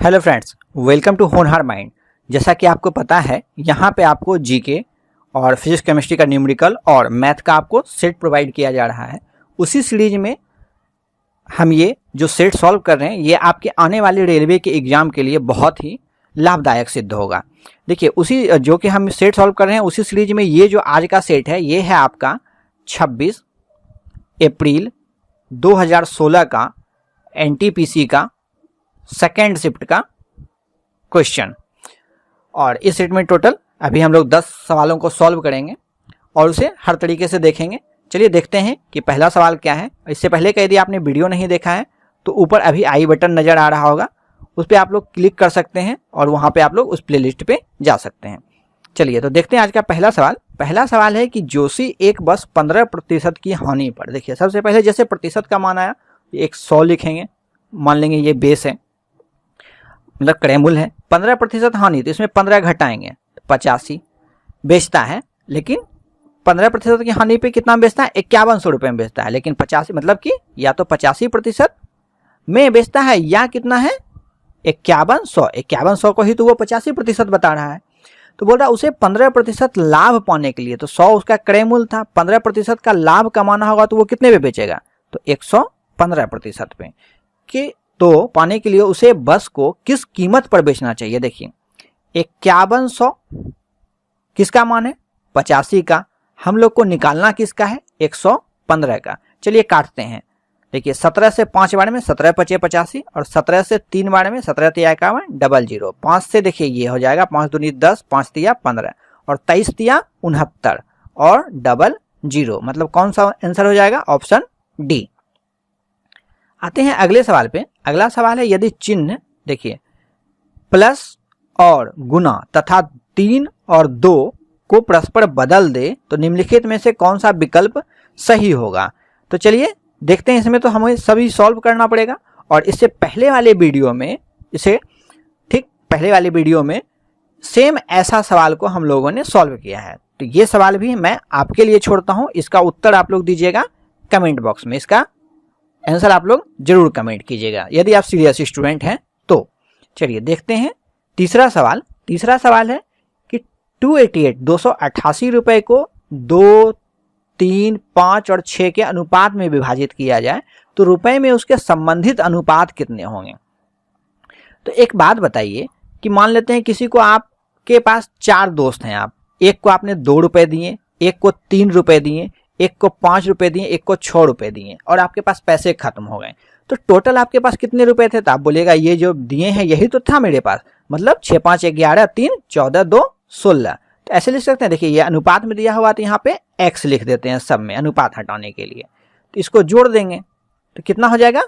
Hello friends, welcome to होनहार mind. जैसा कि आपको पता है, यहाँ पे आपको जीके और फिजिक्स केमिस्ट्री का न्यूमेरिकल और मैथ का आपको सेट प्रोवाइड किया जा रहा है। उसी सीरीज में हम ये जो सेट सॉल्व कर रहे हैं, ये आपके आने वाले रेलवे के एग्जाम के लिए बहुत ही लाभदायक सिद्ध होगा। देखिए, उसी जो कि हम सेट सॉल्व कर रहे हैं उसी सीरीज में ये जो आज का सेट है, ये है आपका 26 अप्रैल 2016 का एनटीपीसी का सेकेंड शिफ्ट का क्वेश्चन। और इस सेट में टोटल अभी हम लोग 10 सवालों को सॉल्व करेंगे और उसे हर तरीके से देखेंगे। चलिए देखते हैं कि पहला सवाल क्या है। इससे पहले का यदि आपने वीडियो नहीं देखा है तो ऊपर अभी आई बटन नज़र आ रहा होगा, उस पर आप लोग क्लिक कर सकते हैं और वहाँ पे आप लोग उस प्लेलिस्ट पे जा सकते हैं। चलिए तो देखते हैं आज का पहला सवाल। पहला सवाल है कि जोशी एक बस 15% की हानि पर। देखिए, सबसे पहले जैसे प्रतिशत का मान आया, एक 100 लिखेंगे, मान लेंगे ये बेस है, मतलब क्रयमूल्य है। 15% हानि, तो इसमें 15 घटाएंगे, 85 बेचता है, लेकिन 15% की हानि पे कितना बेचता है? 5100 रुपये में बेचता है। लेकिन 85 मतलब कि या तो 85% में बेचता है या कितना है? 5100 को ही तो वो 85% बता रहा है। तो बोल रहा है उसे 15% लाभ पाने के लिए, तो 100 उसका क्रय मूल्य था, 15% का लाभ कमाना होगा तो वो कितने पे बेचेगा? तो 115% पे कि तो पाने के लिए उसे बस को किस कीमत पर बेचना चाहिए। देखिए, 5100 किसका मान है? 85 का। हम लोग को निकालना किसका है? 115 का। चलिए काटते हैं। देखिए, 17 से 5 बार में 17 पचे 85 और 17 से 3 बार में 17 तिया 51 00। 5 से देखिए ये हो जाएगा 5 दूनी 10, 5 तिया 15 और 23 तिया 69 और 00, मतलब कौन सा आंसर हो जाएगा? Option D. आते हैं अगले सवाल पे। अगला सवाल है, यदि चिन्ह देखिए प्लस और गुना तथा 3 और 2 को परस्पर बदल दे तो निम्नलिखित में से कौन सा विकल्प सही होगा। तो चलिए देखते हैं। इसमें तो हमें सभी सॉल्व करना पड़ेगा और इससे पहले वाले वीडियो में पहले वाले वीडियो में सेम ऐसा सवाल को हम लोगों ने सॉल्व किया है। तो ये सवाल भी मैं आपके लिए छोड़ता हूं, इसका उत्तर आप लोग दीजिएगा कमेंट बॉक्स में। इसका आंसर आप लोग जरूर कमेंट कीजिएगा यदि आप सीरियस स्टूडेंट हैं तो। चलिए देखते हैं तीसरा सवाल। तीसरा सवाल है कि 288 रुपए को 2, 3, 5 और 6 के अनुपात में विभाजित किया जाए तो रुपए में उसके संबंधित अनुपात कितने होंगे। तो एक बात बताइए कि मान लेते हैं किसी को, आपके पास 4 दोस्त हैं, आप एक को आपने 2 रुपए दिए, एक को 3 रुपए दिए, एक को 5 रुपए दिए, एक को 6 रुपए दिए और आपके पास पैसे खत्म हो गए। तो टोटल आपके पास कितने रुपए थे? तो आप बोलेगा ये जो दिए हैं यही तो था मेरे पास, मतलब 6, 5, 11, 3, 14, 2, 16। तो ऐसे लिख सकते हैं। देखिए, ये अनुपात में दिया हुआ तो यहाँ पे x लिख देते हैं सब में, अनुपात हटाने के लिए। तो इसको जोड़ देंगे तो कितना हो जाएगा?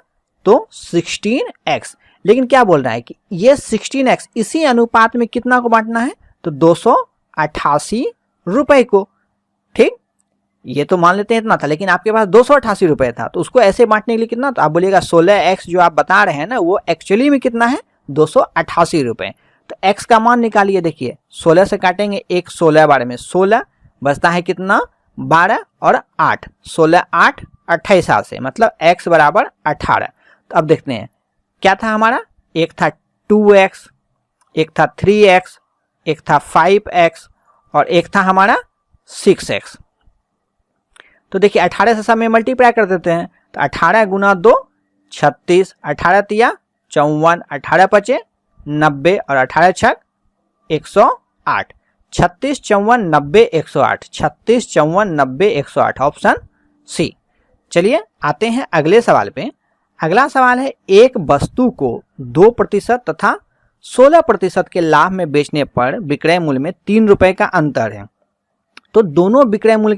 तो 16x। लेकिन क्या बोल रहा है कि ये 16x इसी अनुपात में कितना को बांटना है? तो 288 रुपए को। ठीक, ये तो मान लेते हैं इतना था, लेकिन आपके पास 288 रुपए था, तो उसको ऐसे बांटने के लिए कितना? तो आप बोलिएगा 16x जो आप बता रहे हैं ना, वो एक्चुअली में कितना है? 288 रुपए। तो x का मान निकालिए। देखिए, 16 से काटेंगे, 1 16 बार में 16 बचता है कितना? 12 और 8, 16 8 28 से, मतलब x बराबर 18। तो अब देखते हैं क्या था हमारा। एक था 2x, एक था 3x, एक था 5x और एक था हमारा 6x। तो देखिए 18 से सब में मल्टीप्लाई कर देते हैं। तो 18 गुना 2 36, 18 तिया 54, 18 पचे 90 और 18 छक 108। 36, 54, 90, 108। 36, 54, 90, 108, ऑप्शन सी। चलिए आते हैं अगले सवाल पे। अगला सवाल है, एक वस्तु को 2% तथा 16% के लाभ में बेचने पर विक्रय मूल्य में 3 रुपए का अंतर है। तो दोनों विक्रय मूल्यों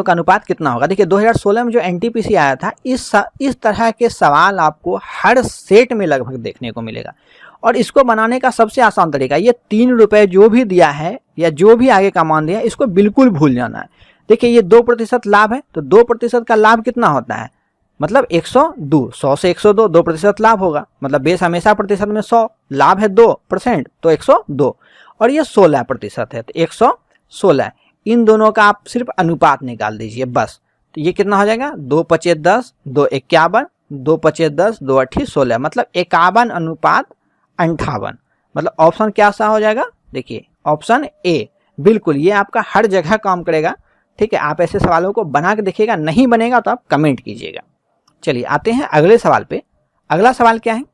का अनुपात कितना होगा। देखिए, 2016 में जो एनटीपीसी आया था, इस तरह के सवाल आपको हर सेट में लगभग देखने को मिलेगा। और इसको बनाने का सबसे आसान तरीका, ये 3 रुपए जो भी दिया है या जो भी आगे का मान दिया है, इसको बिल्कुल भूल जाना है। देखिए, ये 2% लाभ है, तो 2% का लाभ कितना होता है? मतलब 102, 100 से 102, 2% लाभ होगा। मतलब बेस हमेशा प्रतिशत में 100, लाभ है 2%, तो 102 और ये 16% है, तो 116। इन दोनों का आप सिर्फ अनुपात निकाल दीजिए बस। तो ये कितना हो जाएगा? 2 पचे 10, 2 51, 2 पचे 10, 2 अठी 16, मतलब 51:58। मतलब ऑप्शन क्या सा हो जाएगा, देखिए ऑप्शन ए। बिल्कुल ये आपका हर जगह काम करेगा। ठीक है, आप ऐसे सवालों को बना के देखिएगा, नहीं बनेगा तो आप कमेंट कीजिएगा। चलिए आते हैं अगले सवाल पे। अगला सवाल क्या है,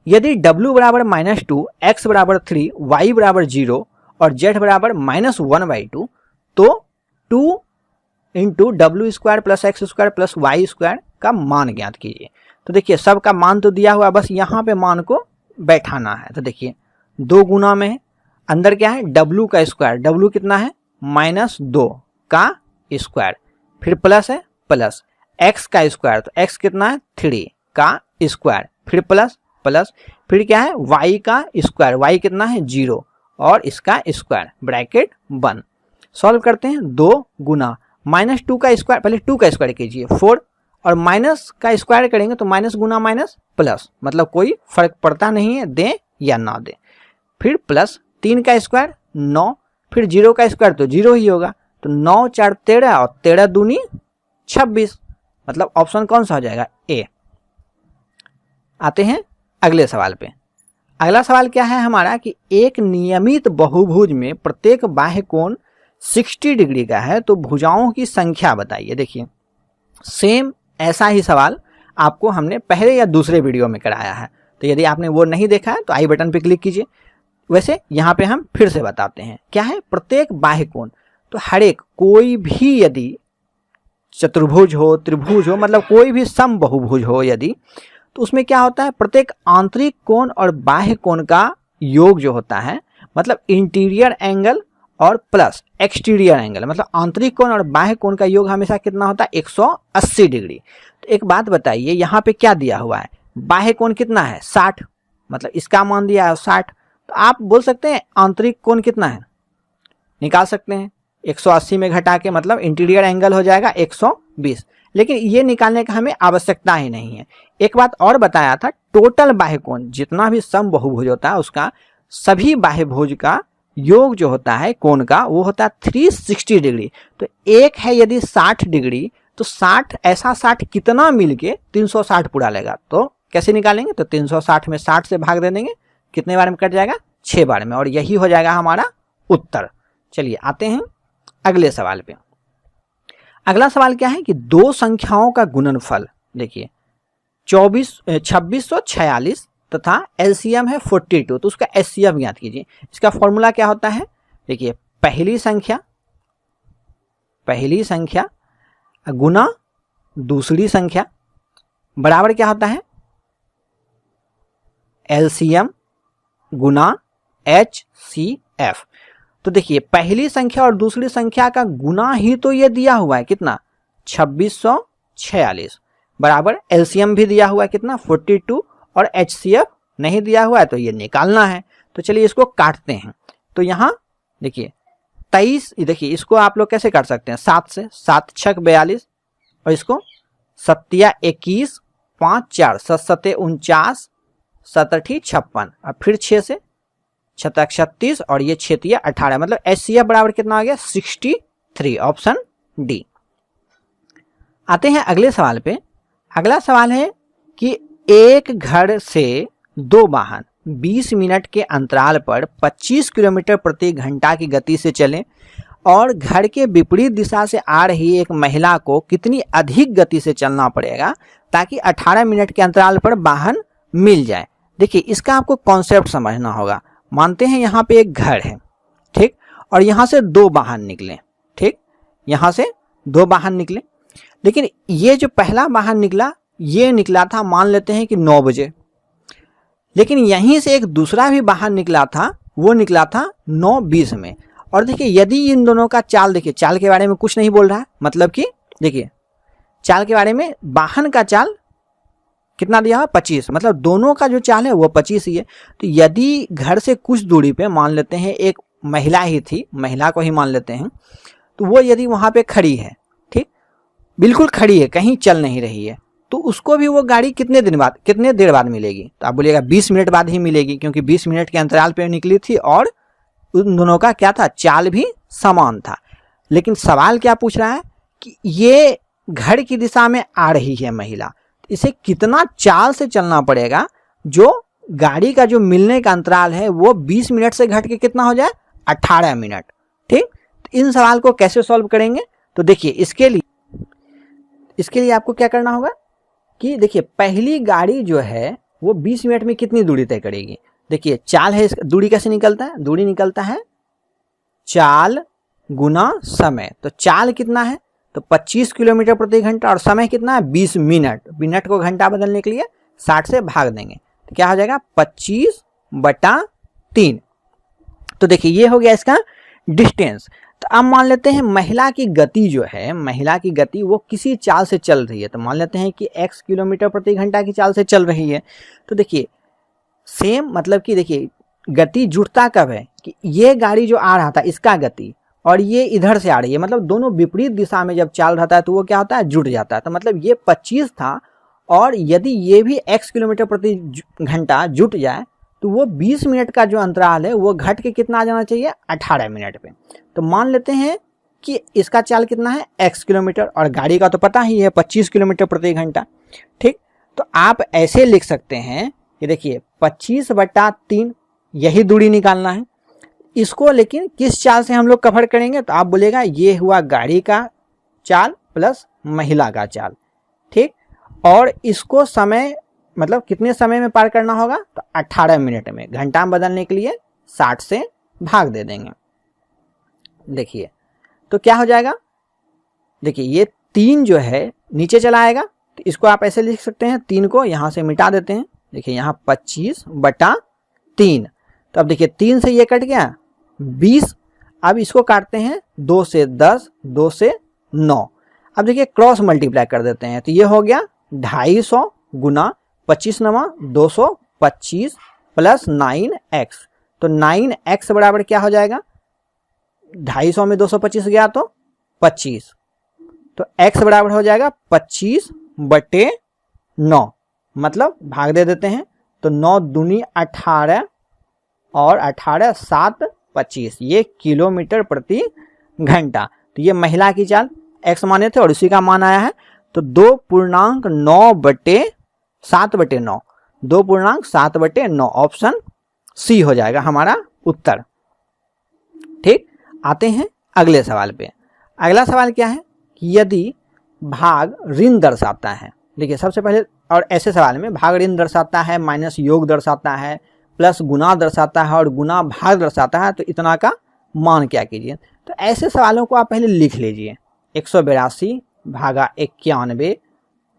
यदि w बराबर -2, x बराबर 3, y बराबर 0 और z बराबर -1/2 तो 2 into W square plus X square plus Y square का मान ज्ञात कीजिए। तो देखिए सबका मान तो दिया हुआ, बस यहाँ पे मान को बैठाना है। तो देखिए 2 गुना में है, अंदर क्या है w का स्क्वायर, w कितना है -2 का स्क्वायर, फिर प्लस है प्लस x का स्क्वायर, तो x कितना है 3 का स्क्वायर, फिर प्लस प्लस, फिर क्या है y का स्क्वायर, y कितना है 0 और इसका स्क्वायर, ब्रैकेट बंद। सॉल्व करते हैं, 2 गुना -2 का स्क्वायर, पहले 2 का स्क्वायर कीजिए 4 और माइनस का स्क्वायर करेंगे तो माइनस गुना माइनस प्लस, मतलब कोई फर्क पड़ता नहीं है दें या ना दें। फिर प्लस 3 का स्क्वायर 9, फिर 0 का स्क्वायर तो 0 ही होगा, तो 9 4 13 और 13 दूनी 26, मतलब ऑप्शन कौन सा हो जाएगा ए। आते हैं अगले सवाल पे। अगला सवाल क्या है हमारा कि एक नियमित बहुभुज में प्रत्येक बाह्य कोण 60 डिग्री का है, तो भुजाओं की संख्या बताइए। देखिए सेम ऐसा ही सवाल आपको हमने पहले या दूसरे वीडियो में कराया है, तो यदि आपने वो नहीं देखा है तो आई बटन पे क्लिक कीजिए। वैसे यहाँ पे हम फिर से बताते हैं क्या है प्रत्येक बाह्य कोण, तो हर एक कोई भी यदि चतुर्भुज हो, त्रिभुज हो, मतलब कोई भी समबहुभुज हो यदि, तो उसमें क्या होता है प्रत्येक आंतरिक कोण और बाह्य कोण का योग जो होता है, मतलब इंटीरियर एंगल और प्लस एक्सटीरियर एंगल, मतलब आंतरिक कोण और बाह्य कोण का योग हमेशा कितना होता है 180 डिग्री। तो एक बात बताइए यहाँ पे क्या दिया हुआ है, बाह्य कोण कितना है 60, मतलब इसका मान दिया है 60, तो आप बोल सकते हैं आंतरिक कोण कितना है, निकाल सकते हैं 180 में घटा के, मतलब इंटीरियर एंगल हो जाएगा 120, लेकिन ये निकालने का हमें आवश्यकता ही नहीं है। एक बात और बताया था, टोटल बाह्य कोण जितना भी समबहुभुज होता है उसका सभी बाह्य भुज का योग जो होता है कोण का वो होता है 360 डिग्री। तो एक है यदि 60 डिग्री, तो 60 ऐसा 60 कितना मिलके 360 पूरा लेगा, तो कैसे निकालेंगे, तो 360 में 60 से भाग दे देंगे, कितने बार में कट जाएगा 6 बार में, और यही हो जाएगा हमारा उत्तर। चलिए आते हैं अगले सवाल पे। अगला सवाल क्या है कि दो संख्याओं का गुणनफल, देखिए 2646 तथा एलसीएम है 42, तो उसका एचसीएफ ज्ञात कीजिए। इसका फॉर्मूला क्या होता है, देखिए पहली संख्या गुना दूसरी संख्या बराबर क्या होता है एलसीएम गुना एचसीएफ। तो देखिए पहली संख्या और दूसरी संख्या का गुना ही तो ये दिया हुआ है कितना 2646, बराबर एलसीएम भी दिया हुआ है कितना 42 और एचसीएफ नहीं दिया हुआ है, तो ये निकालना है। तो चलिए इसको काटते हैं, तो यहाँ देखिए 23, देखिए इसको आप लोग कैसे काट सकते हैं 7 से, 7 छक 42 और इसको 7 21 5 4 7 7 49 7 8 56 और फिर 6 से 6 36 और ये 6 18, मतलब एचसीएफ बराबर कितना आ गया 63, ऑप्शन डी। आते हैं अगले सवाल पे। अगला सवाल है कि एक घर से 2 वाहन 20 मिनट के अंतराल पर 25 किलोमीटर प्रति घंटा की गति से चलें और घर के विपरीत दिशा से आ रही एक महिला को कितनी अधिक गति से चलना पड़ेगा ताकि 18 मिनट के अंतराल पर वाहन मिल जाए। देखिए इसका आपको कॉन्सेप्ट समझना होगा। मानते हैं यहाँ पे एक घर है, ठीक, और यहाँ से 2 वाहन निकले, ठीक, यहाँ से 2 वाहन निकले, लेकिन ये जो पहला वाहन निकला ये निकला था मान लेते हैं कि 9 बजे, लेकिन यहीं से एक दूसरा भी वाहन निकला था, वो निकला था 9:20 में। और देखिए यदि इन दोनों का चाल, देखिए चाल के बारे में कुछ नहीं बोल रहा है, मतलब कि देखिए चाल के बारे में, वाहन का चाल कितना दिया है 25, मतलब दोनों का जो चाल है वो 25 ही है। तो यदि घर से कुछ दूरी पे मान लेते हैं एक महिला ही थी, महिला को ही मान लेते हैं, तो वो यदि वहां पे खड़ी है, ठीक, बिल्कुल खड़ी है, कहीं चल नहीं रही है, तो उसको भी वो गाड़ी कितने देर बाद मिलेगी, तो आप बोलिएगा 20 मिनट बाद ही मिलेगी, क्योंकि 20 मिनट के अंतराल पे निकली थी और उन दोनों का क्या था चाल भी समान था। लेकिन सवाल क्या पूछ रहा है कि ये घर की दिशा में आ रही है महिला, इसे कितना चाल से चलना पड़ेगा जो गाड़ी का जो मिलने का अंतराल है वो 20 मिनट से घट के कितना हो जाए, 18 मिनट। ठीक, तो इन सवाल को कैसे सॉल्व करेंगे, तो देखिए इसके लिए आपको क्या करना होगा कि देखिए पहली गाड़ी जो है वो 20 मिनट में कितनी दूरी तय करेगी। देखिए चाल है, दूरी कैसे निकलता है, दूरी निकलता है चाल गुना समय। तो चाल कितना है, तो 25 किलोमीटर प्रति घंटा, और समय कितना है 20 मिनट। मिनट को घंटा बदलने के लिए 60 से भाग देंगे तो क्या हो जाएगा 25/3। तो देखिए ये हो गया इसका डिस्टेंस। तो अब मान लेते हैं महिला की गति जो है, महिला की गति वो किसी चाल से चल रही है। तो मान लेते हैं कि x किलोमीटर प्रति घंटा की चाल से चल रही है। तो देखिए सेम मतलब कि देखिए गति जुड़ता कब है कि ये गाड़ी जो आ रहा था इसका गति और ये इधर से आ रही है, मतलब दोनों विपरीत दिशा में जब चाल रहता है तो वो क्या होता है, जुड़ जाता है। तो मतलब ये 25 था और यदि ये भी x किलोमीटर प्रति घंटा जुट जाए तो वो 20 मिनट का जो अंतराल है वो घट के कितना आ जाना चाहिए, 18 मिनट पे। तो मान लेते हैं कि इसका चाल कितना है x किलोमीटर और गाड़ी का तो पता ही है 25 किलोमीटर प्रति घंटा। ठीक, तो आप ऐसे लिख सकते हैं कि देखिए 25/3 यही दूरी निकालना है। इसको लेकिन किस चाल से हम लोग कवर करेंगे, तो आप बोलेगा ये हुआ गाड़ी का चाल प्लस महिला का चाल। ठीक, और इसको समय मतलब कितने समय में पार करना होगा, तो 18 मिनट में। घंटा में बदलने के लिए 60 से भाग दे देंगे। देखिए तो क्या हो जाएगा, देखिए ये 3 जो है नीचे चला आएगा तो इसको आप ऐसे लिख सकते हैं, 3 को यहाँ से मिटा देते हैं। देखिए यहाँ 25/3। तो अब देखिए 3 से ये कट गया 20। अब इसको काटते हैं 2 से 10, 2 से 9। अब देखिए क्रॉस मल्टीप्लाई कर देते हैं तो ये हो गया 250 गुना 25 नवा 225 प्लस 9x। तो 9x बराबर क्या हो जाएगा, 250 में 225 गया तो 25। तो x बराबर हो जाएगा 25/9, मतलब भाग दे देते हैं तो 9 दूनी 18 और 18 7 25, ये किलोमीटर प्रति घंटा। तो ये महिला की चाल x माने थे और इसी का मान आया है। तो 2.9/7/9, 2.7/9 ऑप्शन सी हो जाएगा हमारा उत्तर। ठीक, आते हैं अगले सवाल पे। अगला सवाल क्या है कि यदि भाग ऋण दर्शाता है। देखिए सबसे पहले, और ऐसे सवाल में भाग ऋण दर्शाता है, माइनस योग दर्शाता है, प्लस गुना दर्शाता है और गुना भाग दर्शाता है, तो इतना का मान क्या कीजिए। तो ऐसे सवालों को आप पहले लिख लीजिए, 182 भागा 91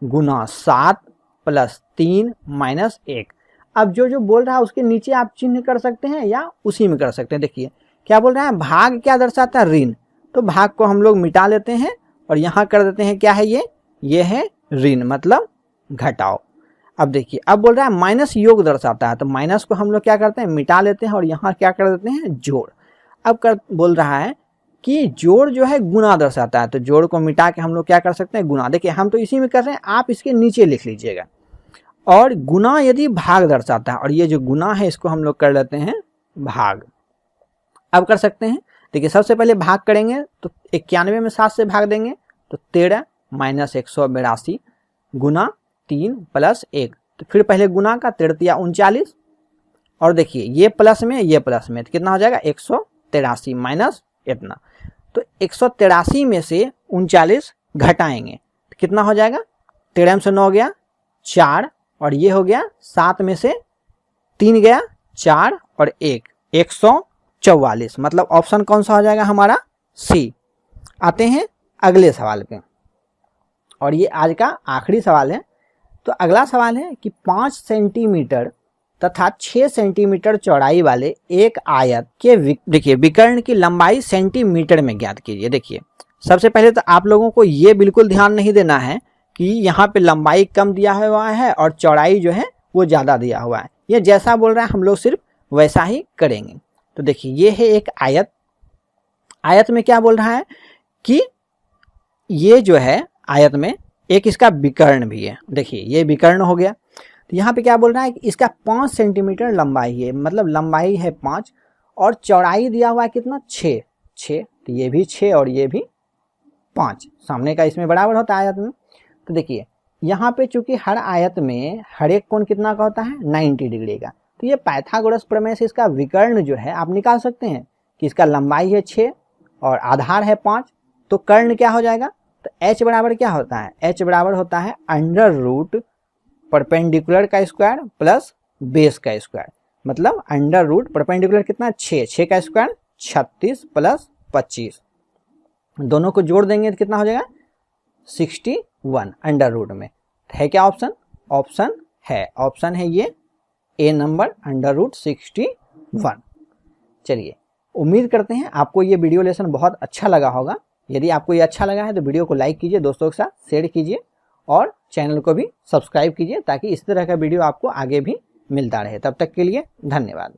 गुना 7 प्लस 3 माइनस 1। अब जो बोल रहा है उसके नीचे आप चिन्ह कर सकते हैं या उसी में कर सकते हैं। देखिए क्या बोल रहा है, भाग क्या दर्शाता है, ऋण। तो भाग को हम लोग मिटा लेते हैं और यहाँ कर देते हैं क्या है, ये है ऋण, मतलब घटाओ। अब देखिए अब बोल रहा है माइनस योग दर्शाता है, तो माइनस को हम लोग क्या करते हैं, मिटा लेते हैं और यहाँ क्या कर देते हैं, जोड़। अब बोल रहा है कि जोड़ जो है गुना दर्शाता है, तो जोड़ को मिटा के हम लोग क्या कर सकते हैं, गुना। देखिए हम तो इसी में कर रहे हैं, आप इसके नीचे लिख लीजिएगा। और गुना यदि भाग दर्शाता है, और ये जो गुना है इसको हम लोग कर लेते हैं भाग। अब कर सकते हैं, देखिए सबसे पहले भाग करेंगे तो 91 में 7 से भाग देंगे तो 13 माइनस 182 गुना 3 प्लस 1। तो फिर पहले गुना का 13 39, और देखिए ये प्लस में ये प्लस में, तो कितना हो जाएगा 183 माइनस इतना। तो 183 में से 39 घटाएंगे तो कितना हो जाएगा, 13 में से 9 गया 4, और ये हो गया 7 में से 3 गया 4 और 1, 144। मतलब ऑप्शन कौन सा हो जाएगा हमारा, सी। आते हैं अगले सवाल पे, और ये आज का आखिरी सवाल है। तो अगला सवाल है कि 5 सेंटीमीटर तथा 6 सेंटीमीटर चौड़ाई वाले एक आयत के देखिए विकर्ण की लंबाई सेंटीमीटर में ज्ञात कीजिए। देखिए सबसे पहले तो आप लोगों को ये बिल्कुल ध्यान नहीं देना है कि यहाँ पे लंबाई कम दिया हुआ है और चौड़ाई जो है वो ज़्यादा दिया हुआ है। ये जैसा बोल रहा है हम लोग सिर्फ वैसा ही करेंगे। तो देखिए ये है एक आयत। आयत में क्या बोल रहा है कि ये जो है आयत में एक इसका विकर्ण भी है। देखिए ये विकर्ण हो गया। तो यहाँ पे क्या बोल रहा है कि इसका 5 सेंटीमीटर लंबाई है, मतलब लंबाई है 5 और चौड़ाई दिया हुआ है कितना, 6। तो ये भी 6 और ये भी 5, सामने का इसमें बराबर होता है आयत में। तो देखिए यहाँ पे चूंकि हर आयत में हर एक कोण कितना का होता है 90 डिग्री का, तो ये पाइथागोरस प्रमेय से इसका विकर्ण जो है आप निकाल सकते हैं कि इसका लंबाई है 6 और आधार है 5, तो कर्ण क्या हो जाएगा, तो h बराबर क्या होता है, h बराबर होता है अंडर रूट परपेंडिकुलर का स्क्वायर प्लस बेस का स्क्वायर, मतलब अंडर रूट परपेंडिकुलर कितना 6 का स्क्वायर 36 प्लस 25, दोनों को जोड़ देंगे तो कितना हो जाएगा 61 अंडर रूट में। है क्या ऑप्शन, ऑप्शन है ये ए नंबर अंडर रूट 61। चलिए उम्मीद करते हैं आपको ये वीडियो लेसन बहुत अच्छा लगा होगा। यदि आपको ये अच्छा लगा है तो वीडियो को लाइक कीजिए, दोस्तों के साथ शेयर कीजिए और चैनल को भी सब्सक्राइब कीजिए ताकि इस तरह का वीडियो आपको आगे भी मिलता रहे। तब तक के लिए धन्यवाद।